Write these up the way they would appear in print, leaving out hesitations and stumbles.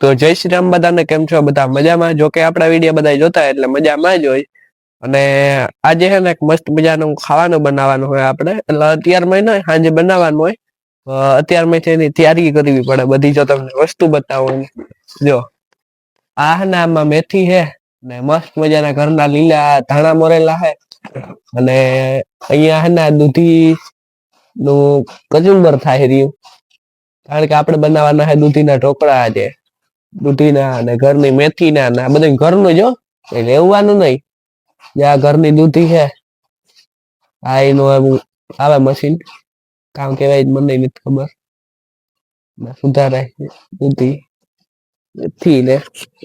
તો જય શ્રી રામ બધાને, કેમ છો બધા મજામાં? જો કે આપણા વિડીયો બધા જોતા હોય એટલે મજામાં જ હોય. અને આજે છે ને એક મસ્ત મજાનું ખાવાનું બનાવવાનું હોય આપણે, એટલે અત્યારમાં નહીં સાંજે બનાવવાનું હોય. અત્યારમાં એની તૈયારી કરવી પડે બધી. જો તમને વસ્તુ બતાવો, જો આ હે ને આમાં મેથી હે ને મસ્ત મજાના ઘરના લીલા ધાણા મોરેલા હે. અને અહીંયા હે ને દૂધી નું કચુંબર થાય રહ્યું, કારણ કે આપણે બનાવવાના છે દૂધીના ઢોકળા આજે. દૂધીના અને ઘરની મેથીના ને આ બધું ઘરનું જ હો, લેવાનું નહીં. જ્યાં ઘરની દૂધી છે આ એનું આવે મશીન, કામ કેવાય મને નથી ખબર. સુધારે દૂધી થી ને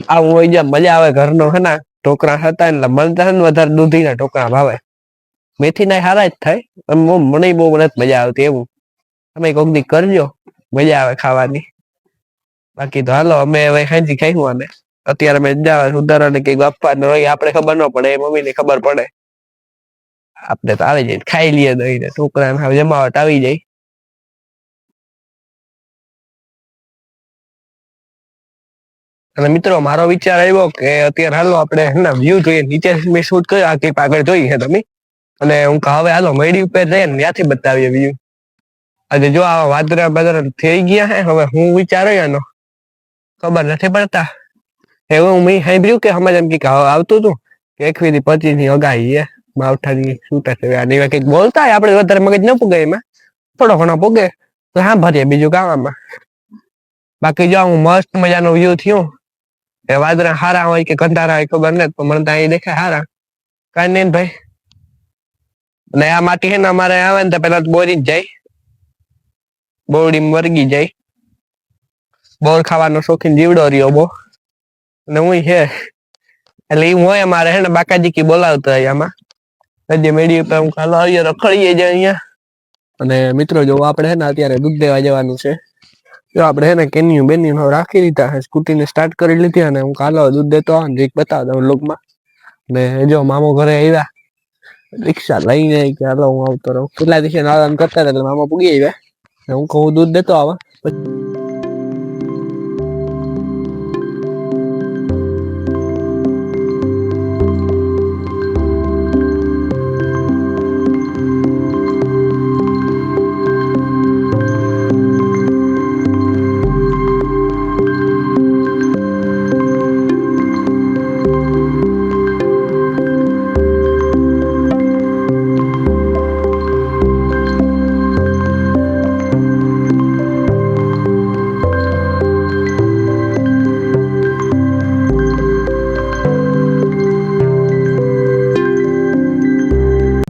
આવું હોય, જ્યાં મજા આવે ઘરનો હે ને ઢોકળા હતા એટલે મળતા હે ને વધારે દૂધીના ઢોકળા ભાવે. મેથીના હારા જ થાય, મને બહુ નથી મજા આવતી એવું. તમે કોક દી કરજો, મજા આવે ખાવાની. બાકી તો હાલો, અમે હવે હાંજી ખાઈશું. અને અત્યારે મેં સુધારાને કઈક આપવાનું હોય, આપણે ખબર ન પડે, એ મમ્મી ને ખબર પડે. આપણે તો આવી જાય ખાઈ લઈએ દઈને, છોકરાને જમાવટ આવી જાય. અને મિત્રો મારો વિચાર આવ્યો કે અત્યારે હાલો આપણે વ્યૂ જોઈએ, નીચે મેં શૂટ કર્યો આ ક્લિપ આગળ જોઈ છે તમે. અને હું હવે હાલો મેડી ઉપર જઈએ ને ત્યાંથી બતાવીએ વ્યૂ. આજે જો આ વાદળા બાદળા થઈ ગયા હે, હવે હું વિચાર્યો એનો ખબર નથી પડતા. એવું મેં સાંભળ્યું કે સમાજ એમ કે આવતું હતું કે 21 થી 25 ની અગાહી એ માવઠાની છૂટા છે. આની કંઈક બોલતા હોય, આપણે વધારે મગજ ન પૂગે એમાં, થોડો ઘણો પૂગે તો હા ભરીએ બીજું કામમાં. બાકી જો હું મસ્ત મજાનો વ્યૂ થયું. એ વાદળા હારા હોય કે કંટારા હોય ખબર નથી, પણ મને તો અહીં દેખાય હારા. કાંઈ નહીં ભાઈ. અને આ માટી છે ને અમારે આવે ને તો પેલા બોરી જ જાય, બોરડી વર્ગી જાય. બોર ખાવાનો શોખીન જીવડો રહ્યો બહુ. અને હું છે એટલે એવું હોય અમારે હે ને બાકાજી કી બોલાવતો હોય આમાં. હજી મેળી ઉપર હું ખાલો આવીએ રખડીએ જાય અહીંયા. અને મિત્રો જો આપણે હે ને અત્યારે દૂધ દેવા જવાનું છે. જો આપણે હે ને કેન્યુ બેન્યુ રાખી દીધા છે, સ્કૂટીને સ્ટાર્ટ કરી લીધી. અને હું કાલો દૂધ દેતો આવે ને બતાવી દઉં લોકમાં. ને જો મામો ઘરે આવ્યા, રિક્ષા લઈને કે હાલો હું આવતો રહું. કેટલા દિવસે આરામ કરતા હતા એટલે મામા પૂગી આવ્યા. હું કહું દૂધ દેતો આવા.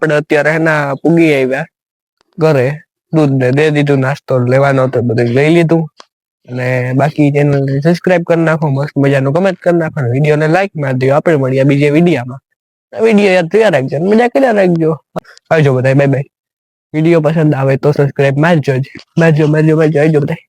આપણે અત્યારે એના પૂગી આવ્યા ઘરે, દૂધ ને દે દીધું, નાસ્તો લેવાનો હતો બધું લઈ લીધું. અને બાકી ચેનલ સબસ્ક્રાઇબ કરી નાખો, મસ્ત મજાનું કમેન્ટ કરી નાખો, વિડીયોને લાઈક મારી દો. આપણે મળીએ બીજે વિડીયોમાં. વિડીયો યાદ તૈયાર રાખજો, મજા કર્યા રાખજો. આવજો બધા, બાય બાય. વિડીયો પસંદ આવે તો સબસ્ક્રાઇબ મારજો જ, મારજો આવજો બધા.